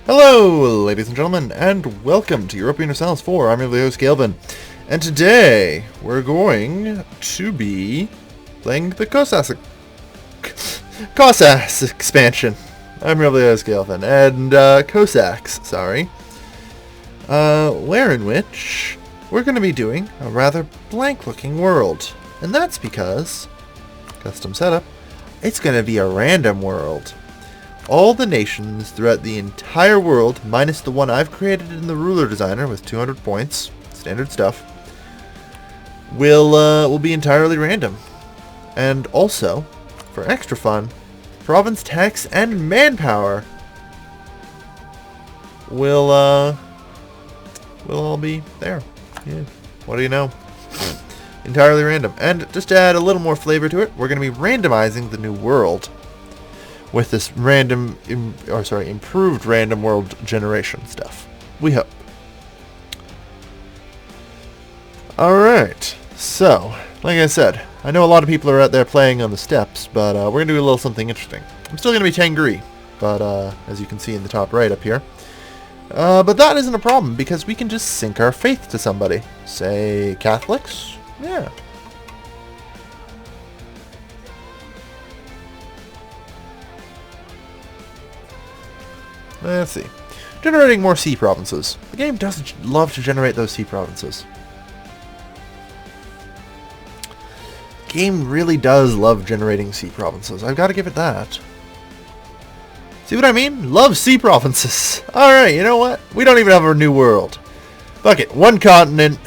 Hello, ladies and gentlemen, and welcome to European Yourselves 4. I'm your host, Galvin, and today we're going to be playing the Cossacks expansion. I'm your host, Galvin, and Cossacks, sorry. Where in which we're going to be doing a rather blank-looking world, and that's because, custom setup, it's going to be a random world. All the nations throughout the entire world, minus the one I've created in the ruler designer with 200 points, standard stuff, will be entirely random. And also, for extra fun, province tax and manpower will all be there. Yeah. What do you know? Entirely random. And just to add a little more flavor to it, we're going to be randomizing the new world with this improved random world generation stuff. We hope. Alright, so, like I said, I know a lot of people are out there playing on the steppes, but we're going to do a little something interesting. I'm still going to be Tangri, but as you can see in the top right up here. But that isn't a problem, because we can just sink our faith to somebody. Say, Catholics? Yeah. Let's see. Generating more sea provinces. The game does love to generate those sea provinces. The game really does love generating sea provinces. I've got to give it that. See what I mean? Love sea provinces. Alright, you know what? We don't even have a new world. Fuck it. One continent.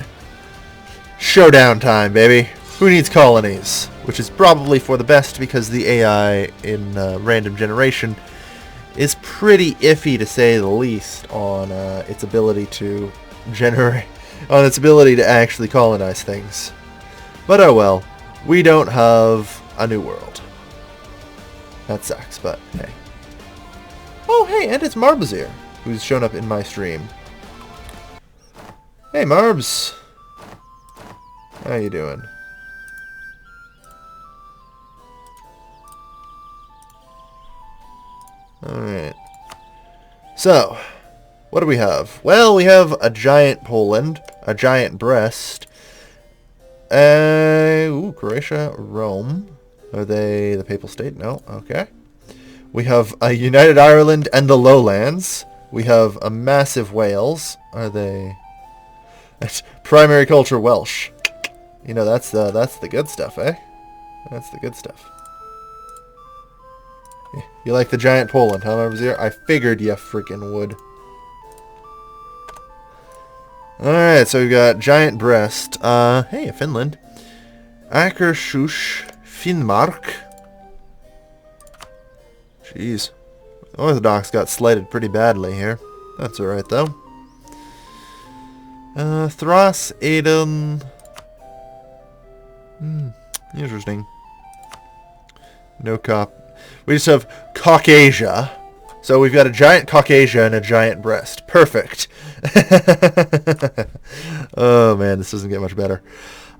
Showdown time, baby. Who needs colonies? Which is probably for the best because the AI in random generation is pretty iffy, to say the least, on its ability to actually colonize things. But oh well, we don't have a new world. That sucks, but hey. Oh hey, and it's Marbs here, who's shown up in my stream. Hey Marbs! How you doing? Alright. So, what do we have? Well, we have a giant Poland, a giant Brest, Croatia, Rome. Are they the Papal State? No? Okay. We have a United Ireland and the Lowlands. We have a massive Wales. Are they... That's primary culture Welsh. You know, that's the good stuff, eh? That's the good stuff. You like the giant Poland, huh, Marzier? I figured you freaking would. Alright, so we've got giant Brest. Hey, Finland. Akershus, Finnmark. Jeez. Orthodox got slighted pretty badly here. That's alright, though. Thras, Aden. Interesting. No cop. We just have Caucasia. So we've got a giant Caucasia and a giant Brest. Perfect. Oh man, this doesn't get much better.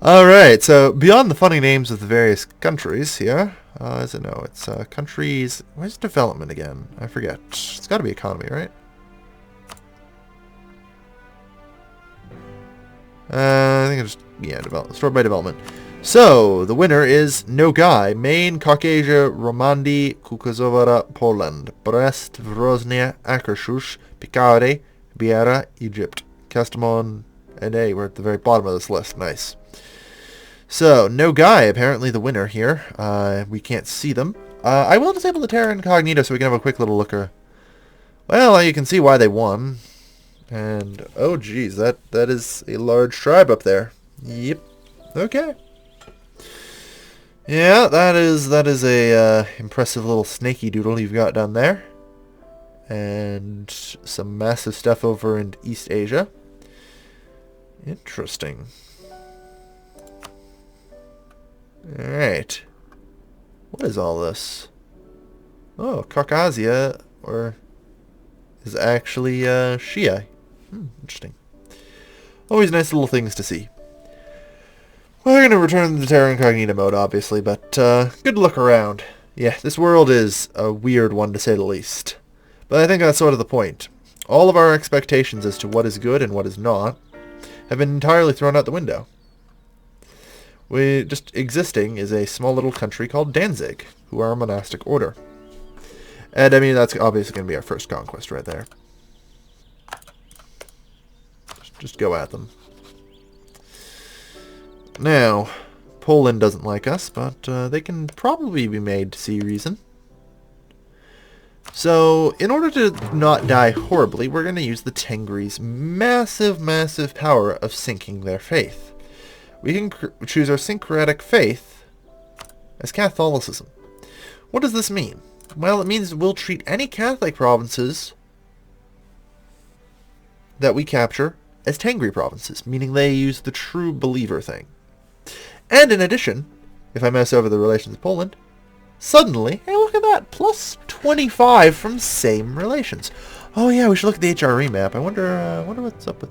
Alright, so beyond the funny names of the various countries here, is it no, it's countries, where's development again? I forget. It's got to be economy, right? I think it's, yeah, development. Stored by development. So, the winner is Nogai, Maine, Caucasia, Romandy, Kukazovara, Poland, Brest, Vrosnia, Akershus, Picardy, Biera, Egypt, Castamon, and A. We're at the very bottom of this list. Nice. So, Nogai, apparently the winner here. We can't see them. I will disable the Terra Incognito so we can have a quick little looker. Well, you can see why they won. And, oh geez, that is a large tribe up there. Yep. Okay. Yeah, that is a impressive little snaky doodle you've got down there. And some massive stuff over in East Asia. Interesting. Alright. What is all this? Oh, Caucasia, or is actually Shia. Interesting. Always nice little things to see. We're going to return to the Terra Incognita mode, obviously, but good look around. Yeah, this world is a weird one, to say the least. But I think that's sort of the point. All of our expectations as to what is good and what is not have been entirely thrown out the window. We just existing is a small little country called Danzig, who are a monastic order. And I mean, that's obviously going to be our first conquest right there. Just go at them. Now, Poland doesn't like us, but they can probably be made to see reason. So, in order to not die horribly, we're going to use the Tengri's massive, massive power of sinking their faith. We can choose our syncretic faith as Catholicism. What does this mean? Well, it means we'll treat any Catholic provinces that we capture as Tengri provinces, meaning they use the true believer thing. And in addition, if I mess over the relations of Poland, suddenly, hey, look at that, plus 25 from same relations. Oh yeah, we should look at the HRE map. I wonder what's up with...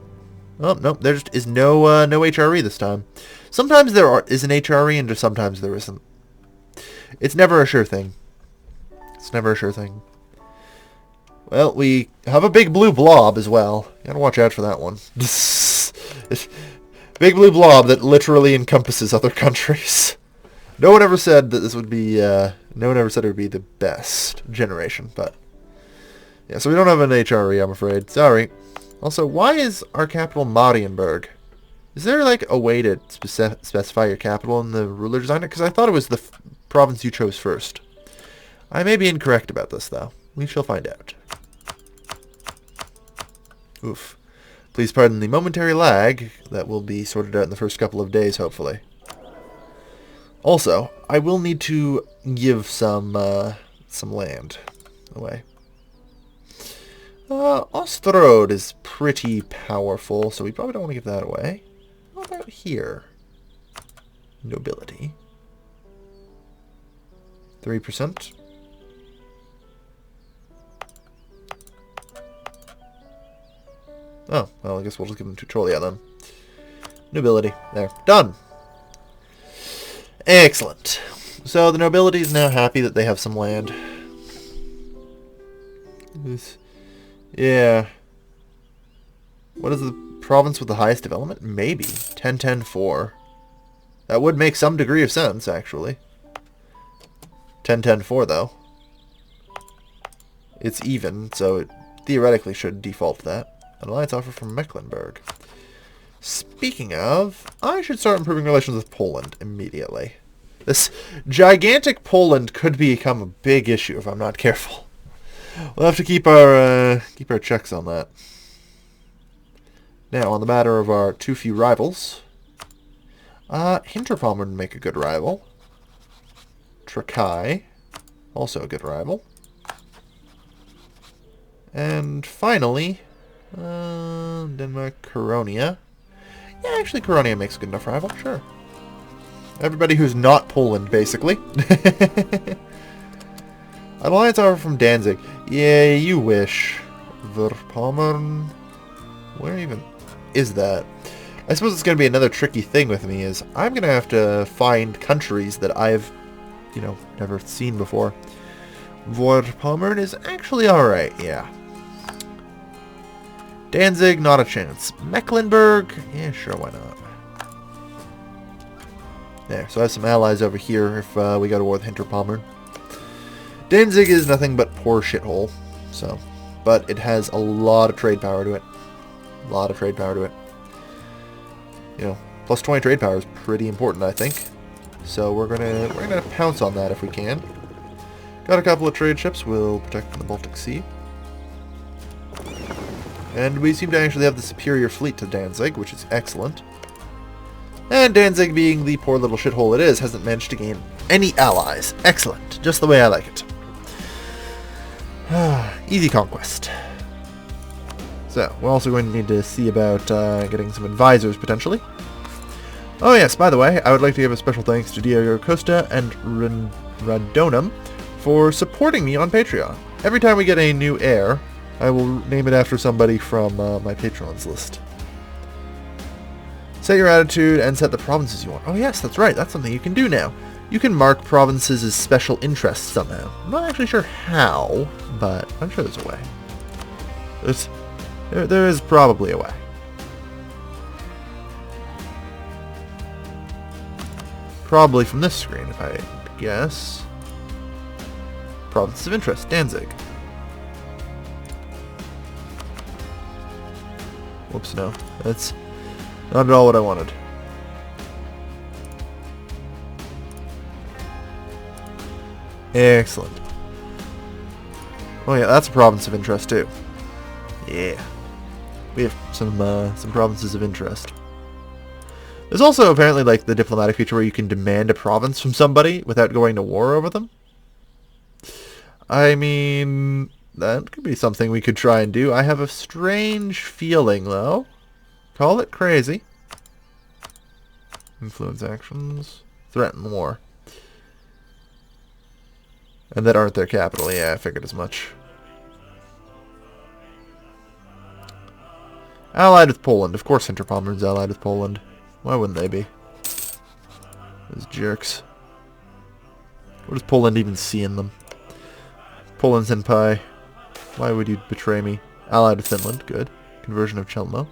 Oh, no, there just is no HRE this time. Sometimes there is an HRE and just sometimes there isn't. It's never a sure thing. It's never a sure thing. Well, we have a Big Blue Blob as well. You gotta watch out for that one. Big Blue Blob that literally encompasses other countries. No one ever said that this would be, no one ever said it would be the best generation, but... Yeah, so we don't have an HRE, I'm afraid. Sorry. Also, why is our capital Marienburg? Is there, like, a way to specify your capital in the ruler designer? Because I thought it was the province you chose first. I may be incorrect about this, though. We shall find out. Oof. Please pardon the momentary lag. That will be sorted out in the first couple of days, hopefully. Also, I will need to give some land away. Osterode is pretty powerful, so we probably don't want to give that away. What about here? Nobility. 3%. Oh, well, I guess we'll just give them Tutrolia then. Nobility. There. Done! Excellent. So the nobility is now happy that they have some land. Yeah. What is the province with the highest development? Maybe. 10-10-4. That would make some degree of sense, actually. 10-10-4, though. It's even, so it theoretically should default to that. An alliance offer from Mecklenburg. Speaking of, I should start improving relations with Poland immediately. This gigantic Poland could become a big issue if I'm not careful. We'll have to keep our checks on that. Now, on the matter of our too few rivals, Hinterpommern would make a good rival. Trakai, also a good rival. And finally, Denmark, Caronia. Yeah, actually, Caronia makes a good enough rival, sure. Everybody who's not Poland, basically. Alliance offer from Danzig. Yeah, you wish. Verpommern. Where even is that? I suppose it's going to be another tricky thing with me is I'm going to have to find countries that I've, you know, never seen before. Vorpommern is actually alright, yeah. Danzig, not a chance. Mecklenburg, yeah, sure, why not? There, so I have some allies over here if we go to war with Hinterpommern. Danzig is nothing but poor shithole, so, but it has a lot of trade power to it. A lot of trade power to it. You know, plus 20 trade power is pretty important, I think. So we're gonna pounce on that if we can. Got a couple of trade ships. We'll protect the Baltic Sea. And we seem to actually have the superior fleet to Danzig, which is excellent. And Danzig, being the poor little shithole it is, hasn't managed to gain any allies. Excellent. Just the way I like it. Easy conquest. So, we're also going to need to see about getting some advisors, potentially. Oh yes, by the way, I would like to give a special thanks to Diego Costa and Radonum for supporting me on Patreon. Every time we get a new heir, I will name it after somebody from my patrons list. Set your attitude and set the provinces you want. Oh yes, that's right. That's something you can do now. You can mark provinces as special interests somehow. I'm not actually sure how, but I'm sure there's a way. There is probably a way. Probably from this screen, if I guess. Provinces of interest, Danzig. Whoops, no. That's not at all what I wanted. Excellent. Oh yeah, that's a province of interest too. Yeah. We have some provinces of interest. There's also apparently like the diplomatic feature where you can demand a province from somebody without going to war over them. I mean, that could be something we could try and do. I have a strange feeling, though. Call it crazy. Influence actions. Threaten war. And that aren't their capital. Yeah, I figured as much. Allied with Poland. Of course Hinterpommeran's allied with Poland. Why wouldn't they be? Those jerks. What does Poland even see in them? Poland Senpai. Why would you betray me? Allied with Finland. Good. Conversion of Chelmo.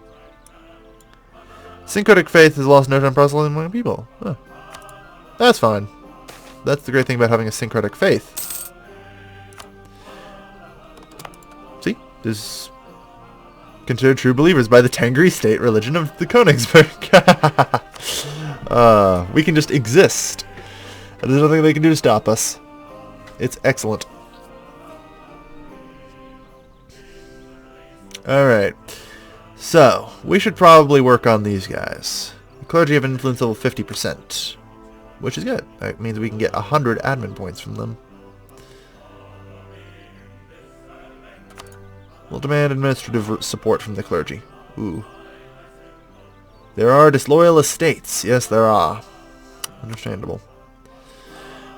Syncretic faith has lost no time proselytizing among people. Huh. That's fine. That's the great thing about having a syncretic faith. See? There's considered true believers by the Tengri state religion of the Königsberg. We can just exist. And there's nothing they can do to stop us. It's excellent. Alright. So, we should probably work on these guys. The clergy have an influence level 50%. Which is good. That means we can get 100 admin points from them. We'll demand administrative support from the clergy. Ooh. There are disloyal estates. Yes, there are. Understandable.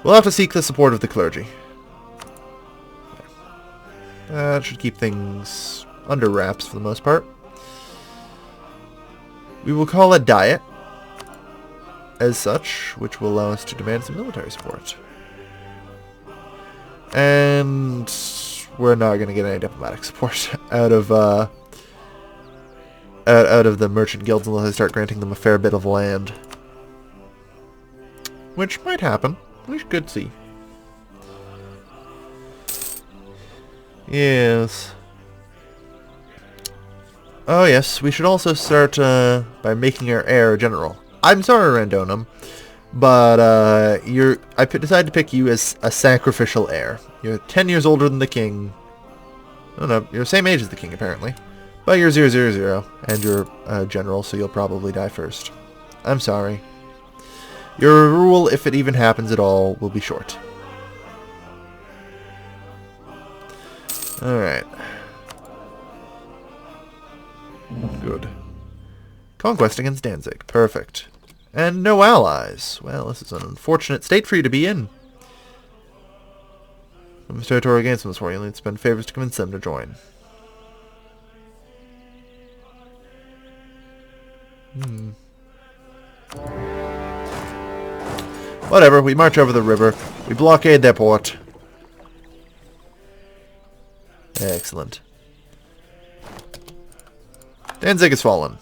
We'll have to seek the support of the clergy. That should keep things under wraps for the most part. We will call a diet as such, which will allow us to demand some military support. And we're not going to get any diplomatic support out of the merchant guilds unless I start granting them a fair bit of land. Which might happen. We could see. Yes. Oh yes, we should also start by making our heir a general. I'm sorry, Randonum, but I decided to pick you as a sacrificial heir. You're 10 years older than the king. Oh no, you're the same age as the king apparently. But you're 000, and you're a general, so you'll probably die first. I'm sorry. Your rule, if it even happens at all, will be short. Alright. Good. Conquest against Danzig. Perfect. And no allies. Well, this is an unfortunate state for you to be in. From this territory against them this war, you'll need to spend favors to convince them to join. Whatever, we march over the river. We blockade their port. Excellent. Danzig has fallen.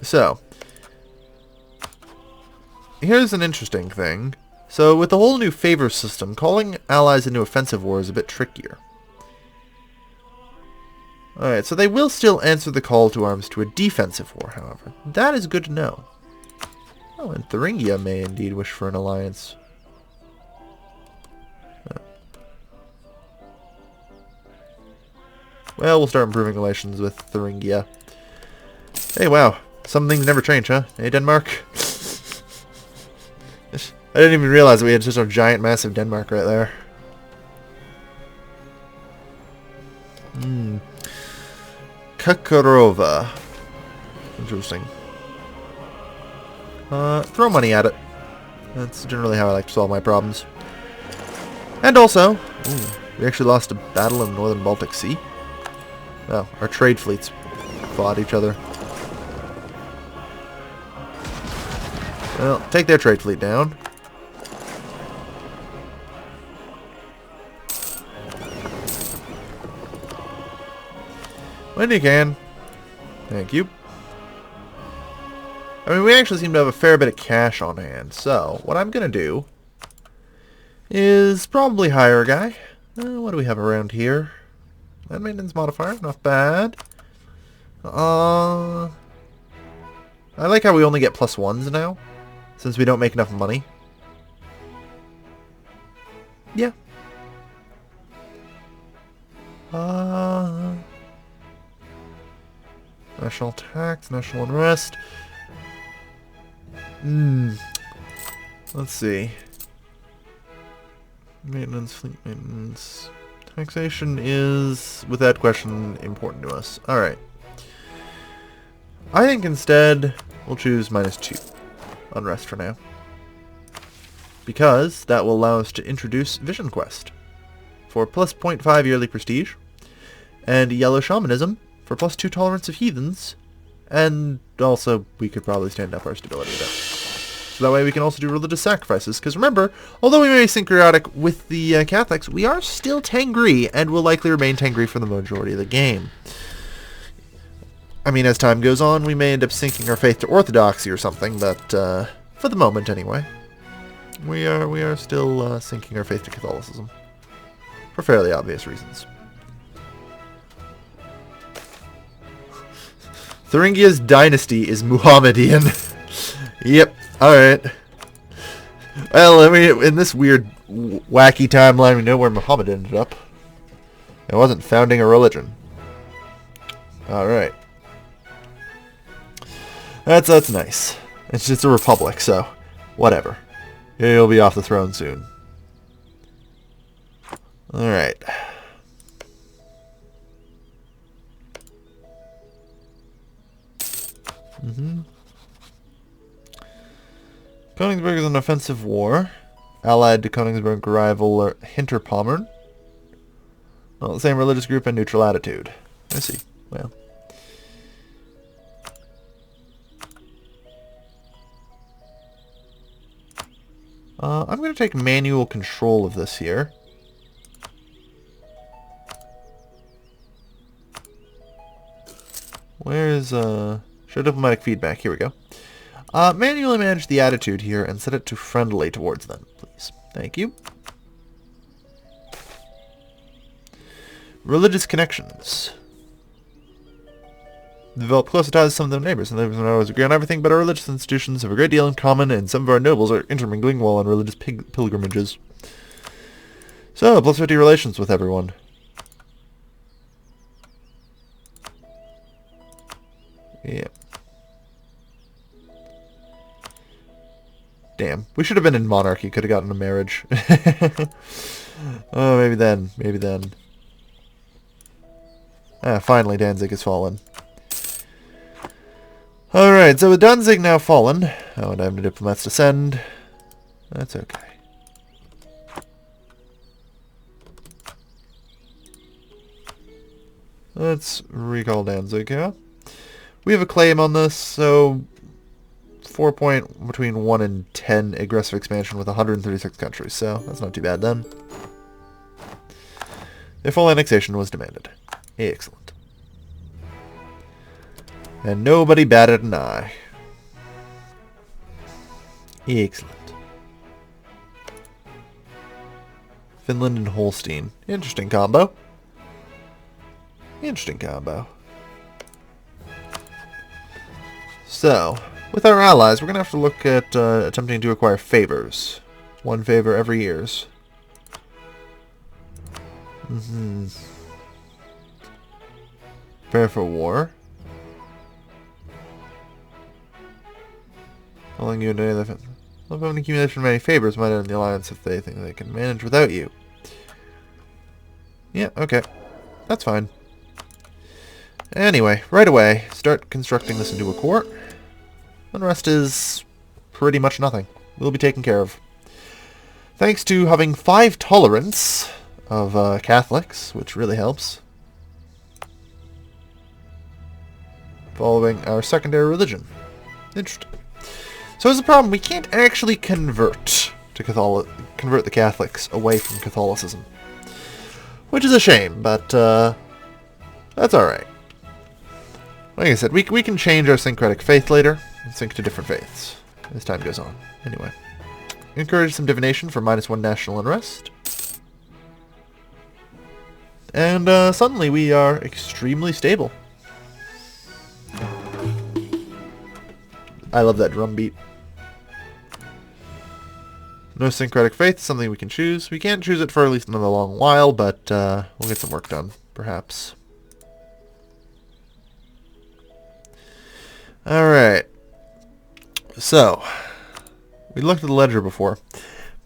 So, here's an interesting thing. So, with the whole new favor system, calling allies into offensive war is a bit trickier. Alright, so they will still answer the call to arms to a defensive war, however. That is good to know. Oh, and Thuringia may indeed wish for an alliance. Well, we'll start improving relations with Thuringia. Hey, wow. Some things never change, huh? Hey, Denmark? I didn't even realize we had such a giant, massive Denmark right there. Kakarova. Interesting. Throw money at it. That's generally how I like to solve my problems. And also, we actually lost a battle in the northern Baltic Sea. Oh, our trade fleets fought each other. Well, take their trade fleet down. When you can. Thank you. I mean, we actually seem to have a fair bit of cash on hand, so what I'm going to do is probably hire a guy. What do we have around here? Land maintenance modifier, not bad. I like how we only get +1s now, since we don't make enough money. Yeah. National tax, national unrest. Let's see. Maintenance, fleet maintenance. Taxation is, without question, important to us. Alright. I think instead we'll choose -2 unrest for now. Because that will allow us to introduce Vision Quest for +0.5 yearly prestige, and Yellow Shamanism for +2 tolerance of heathens, and also we could probably stand up our stability a bit. So that way we can also do religious sacrifices, because remember, although we may be syncretic with the Catholics, we are still Tengri, and will likely remain Tengri for the majority of the game. I mean, as time goes on, we may end up syncing our faith to Orthodoxy or something, but for the moment anyway, we are still syncing our faith to Catholicism, for fairly obvious reasons. Thuringia's dynasty is Muhammadian. Yep. Alright. Well, I mean, in this weird, wacky timeline, we know where Muhammad ended up. It wasn't founding a religion. Alright. That's nice. It's just a republic, so whatever. He'll be off the throne soon. Alright. Königsberg is an offensive war, allied to Königsberg rival Hinterpommern. Well, the same religious group and neutral attitude. I see. Well. I'm going to take manual control of this here. Where's, show diplomatic feedback. Here we go. Manually manage the attitude here and set it to friendly towards them, please. Thank you. Religious connections. Develop closer ties with some of their neighbors, and neighbors don't always agree on everything, but our religious institutions have a great deal in common, and some of our nobles are intermingling while on religious pilgrimages. So, +50 relations with everyone. Yeah. Damn. We should have been in monarchy. Could have gotten a marriage. Oh, maybe then. Maybe then. Ah, finally Danzig has fallen. Alright, so with Danzig now fallen... Oh, and I have no diplomats to send. That's okay. Let's recall Danzig, yeah? We have a claim on this, so... 4 point between 1 and 10 aggressive expansion with 136 countries, so that's not too bad then. A full annexation was demanded. Excellent. And nobody batted an eye. Excellent. Finland and Holstein. Interesting combo. Interesting combo. So... with our allies, we're going to have to look at attempting to acquire favors. 1 favor every years. Prepare for war. Calling you into any other... Well, having accumulation of many favors might end the alliance if they think they can manage without you. Yeah, okay. That's fine. Anyway, right away, start constructing this into a court. Unrest is pretty much nothing. Will be taken care of. Thanks to having 5 tolerance of Catholics, which really helps. Following our secondary religion. Interesting. So as a problem, we can't actually convert the Catholics away from Catholicism. Which is a shame, but that's alright. Like I said, we can change our syncretic faith later and sync to different faiths as time goes on. Anyway. Encourage some divination for -1 national unrest. And suddenly we are extremely stable. I love that drum beat. No syncretic faith, something we can choose. We can't choose it for at least another long while, but we'll get some work done, perhaps. Alright. So, we looked at the ledger before.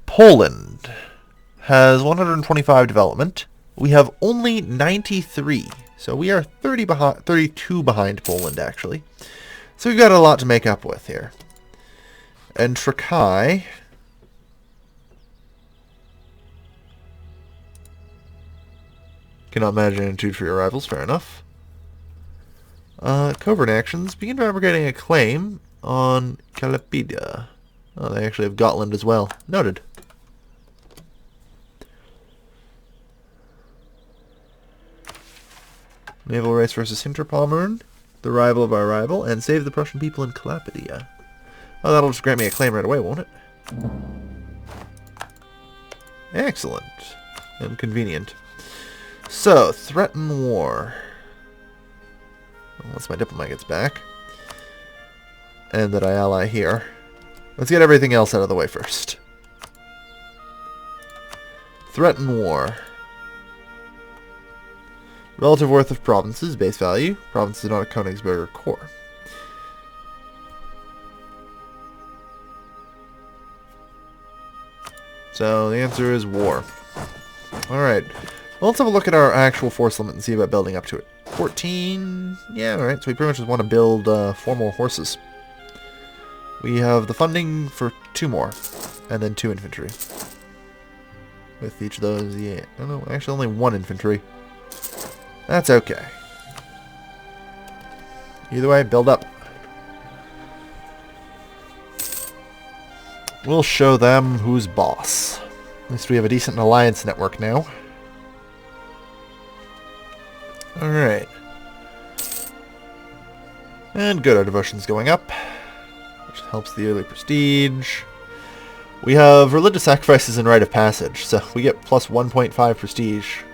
Poland has 125 development. We have only 93. So we are 32 behind Poland, actually. So we've got a lot to make up with here. And Trakai... Cannot manage an attitude for your rivals, fair enough. Covert actions. Begin fabricating a claim on Calapedia. Oh, they actually have Gotland as well. Noted. Naval race versus Hinterpommern, the rival of our rival, and save the Prussian people in Calapedia. Oh, that'll just grant me a claim right away, won't it? Excellent. And convenient. So, threaten war. Unless my diplomat gets back. And that I ally here. Let's get everything else out of the way first. Threaten war. Relative worth of provinces, base value. Provinces are not a Königsberger core. So the answer is war. Alright. Well, let's have a look at our actual force limit and see about building up to it. 14... Yeah, alright. So we pretty much just want to build 4 more horses. We have the funding for 2 more. And then 2 infantry. With each of those, yeah. Oh no, actually only 1 infantry. That's okay. Either way, build up. We'll show them who's boss. At least we have a decent alliance network now. Alright. And good, our devotion's going up. Which helps the early prestige. We have religious sacrifices and rite of passage, so we get plus 1.5 prestige.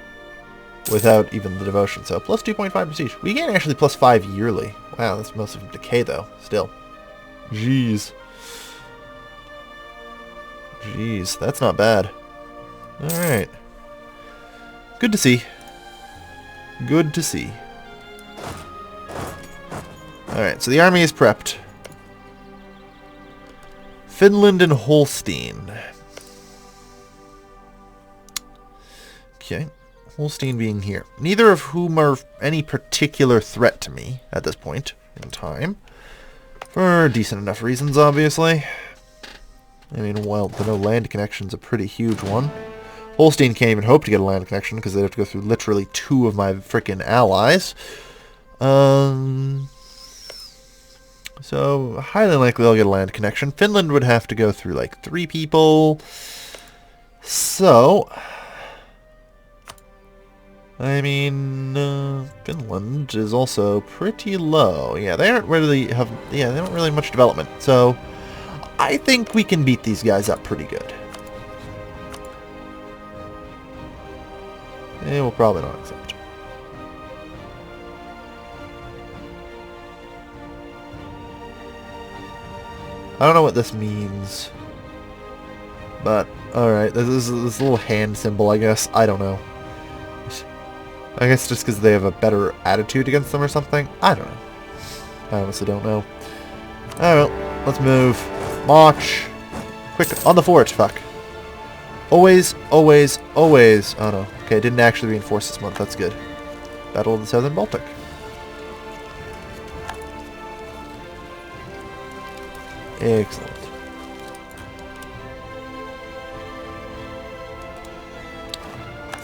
Without even the devotion, so plus 2.5 prestige. We gain actually plus 5 yearly. Wow, that's mostly from decay though, still. Jeez. Jeez, that's not bad. Alright. Good to see. Good to see. Alright, so the army is prepped. Finland and Holstein. Okay. Holstein being here. Neither of whom are any particular threat to me at this point in time. For decent enough reasons, obviously. I mean, well, the no land connection's a pretty huge one. Holstein can't even hope to get a land connection because they'd have to go through literally 2 of my frickin' allies. So, highly likely I'll get a land connection. Finland would have to go through like 3 people. So... I mean, Finland is also pretty low. Yeah, they don't really have much development. So, I think we can beat these guys up pretty good. They will probably not accept. I don't know what this means. But, alright, this is this little hand symbol, I guess. I don't know. I guess just because they have a better attitude against them or something? I don't know. I honestly don't know. Alright, let's move. March! Quick, on the fort, fuck. Always, always, always. Oh no. Okay, didn't actually reinforce this month, that's good. Battle of the Southern Baltic. Excellent.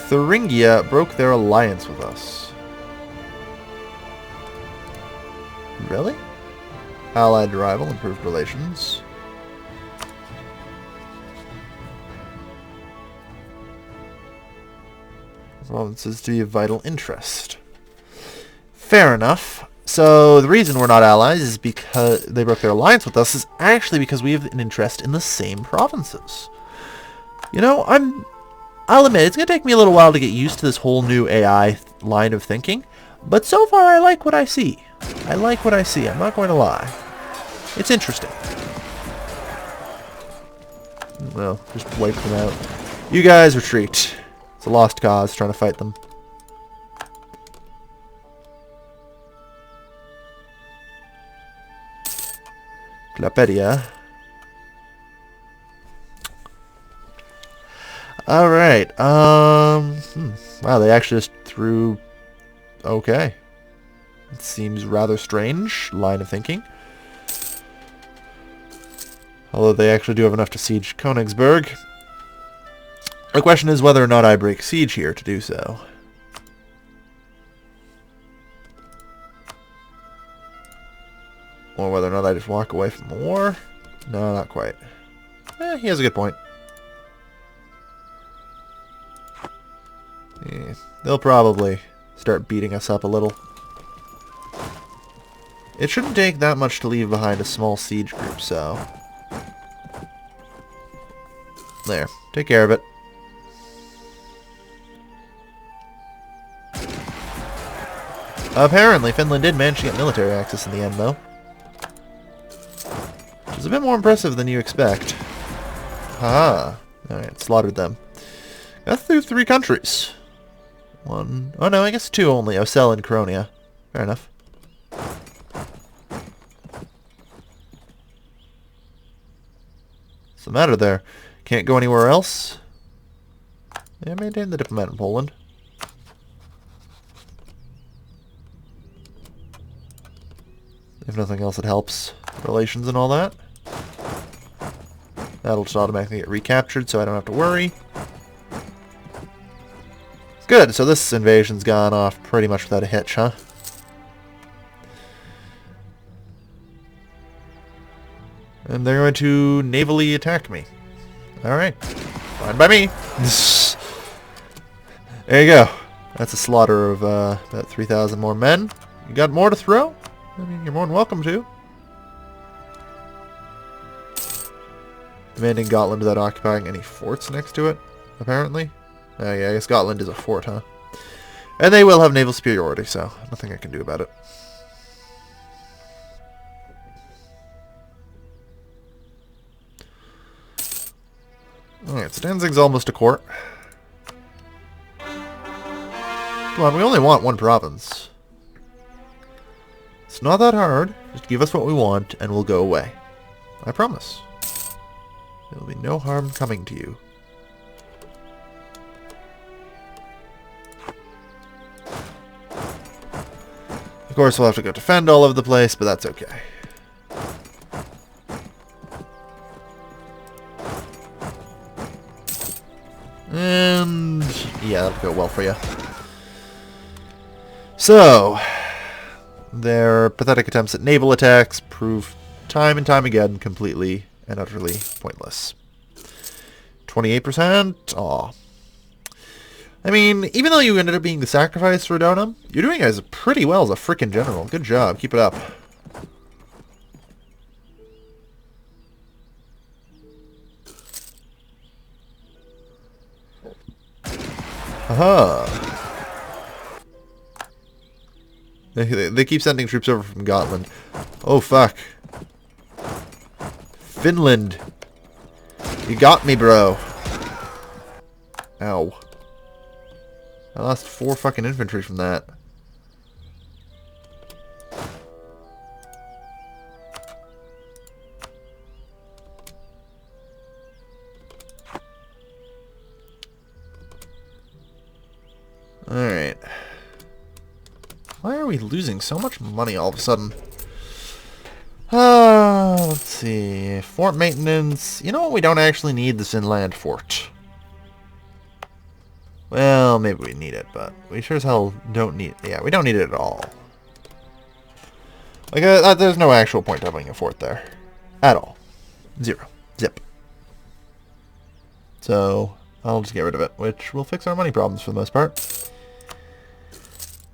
Thuringia broke their alliance with us. Really? Allied rival, improved relations. Provinces to be of vital interest. Fair enough. So the reason we're not allies is because they broke their alliance with us is actually because we have an interest in the same provinces. You know, I'll admit, it's going to take me a little while to get used to this whole new AI line of thinking, but so far I like what I see. I like what I see, I'm not going to lie. It's interesting. Well, just wipe them out. You guys retreat. It's a lost cause trying to fight them. Clapedia. Alright, wow, they actually just threw... Okay. It seems rather strange line of thinking. Although they actually do have enough to siege Königsberg. The question is whether or not I break siege here to do so. Or whether or not I just walk away from the war. No, not quite. He has a good point. Yeah, they'll probably start beating us up a little. It shouldn't take that much to leave behind a small siege group, so... There. Take care of it. Apparently, Finland did manage to get military access in the end, though. Which is a bit more impressive than you expect. Haha. Alright, slaughtered them. Got through 3 countries. One... Oh no, I guess 2 only. Ocel and Coronia. Fair enough. What's the matter there? Can't go anywhere else? Yeah, maintain the diplomat in Poland. If nothing else, it helps relations and all that. That'll just automatically get recaptured, so I don't have to worry. Good, so this invasion's gone off pretty much without a hitch, huh? And they're going to navally attack me. Alright. Fine by me. There you go. That's a slaughter of about 3,000 more men. You got more to throw? I mean, you're more than welcome to. Demanding Gotland without occupying any forts next to it, apparently. Oh yeah, I guess Gotland is a fort, huh? And they will have naval superiority, so nothing I can do about it. Alright, so Danzig's almost a court. Come on, we only want 1 province. It's not that hard. Just give us what we want, and we'll go away. I promise. There will be no harm coming to you. Of course, we'll have to go defend all over the place, but that's okay. And... yeah, that'll go well for you. So... their pathetic attempts at naval attacks prove time and time again completely and utterly pointless. 28%? Aw. I mean, even though you ended up being the sacrifice for Donum, you're doing guys pretty well as a frickin' general. Good job. Keep it up. Haha. They keep sending troops over from Gotland. Oh, fuck. Finland. You got me, bro. Ow. I lost 4 fucking infantry from that. Alright. Why are we losing so much money all of a sudden? Let's see. Fort maintenance. You know what? We don't actually need this inland fort. Well, maybe we need it, but we sure as hell don't need it. Yeah, we don't need it at all. Like, there's no actual point to having a fort there. At all. 0. Zip. So, I'll just get rid of it, which will fix our money problems for the most part.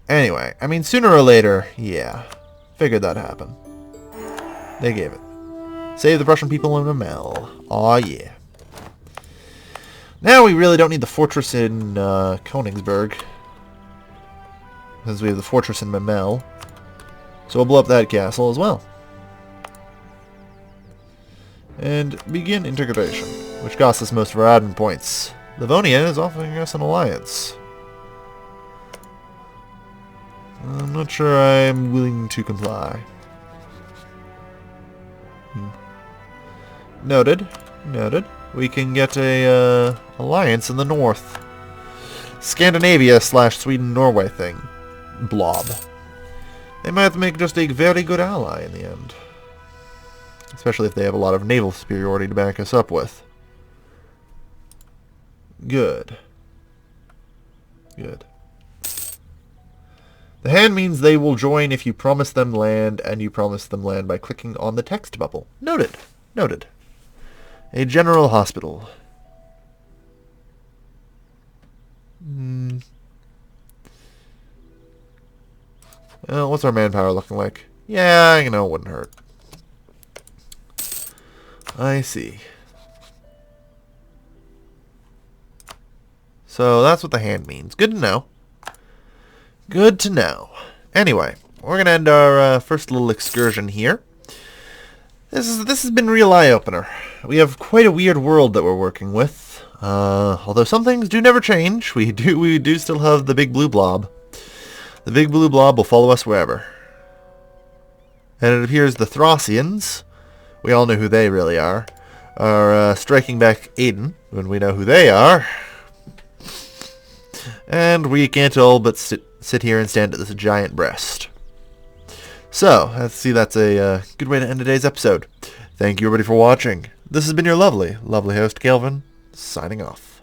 Anyway, I mean, sooner or later, yeah. Figured that'd happen. They gave it. Save the Prussian people in Memel. Aw, yeah. Now we really don't need the fortress in Königsberg, because we have the fortress in Memel. So we'll blow up that castle as well. And begin integration, which costs us most of our admin points. Livonia is offering us an alliance. I'm not sure I'm willing to comply. Noted. Noted. We can get a alliance in the north. Scandinavia / Sweden-Norway thing. Blob. They might have to make just a very good ally in the end. Especially if they have a lot of naval superiority to back us up with. Good. Good. The hand means they will join if you promise them land, and you promise them land by clicking on the text bubble. Noted. Noted. A general hospital. Well, what's our manpower looking like? Yeah, you know, it wouldn't hurt. I see. So that's what the hand means. Good to know. Good to know. Anyway, we're going to end our first little excursion here. This has been a real eye-opener. We have quite a weird world that we're working with. Although some things do never change. We do still have the Big Blue Blob. The Big Blue Blob will follow us wherever. And it appears the Thracians, we all know who they really are striking back Aden when we know who they are. And we can't all but sit here and stand at this giant breast. So, let's see, that's a good way to end today's episode. Thank you everybody for watching. This has been your lovely, lovely host, Kelvin, signing off.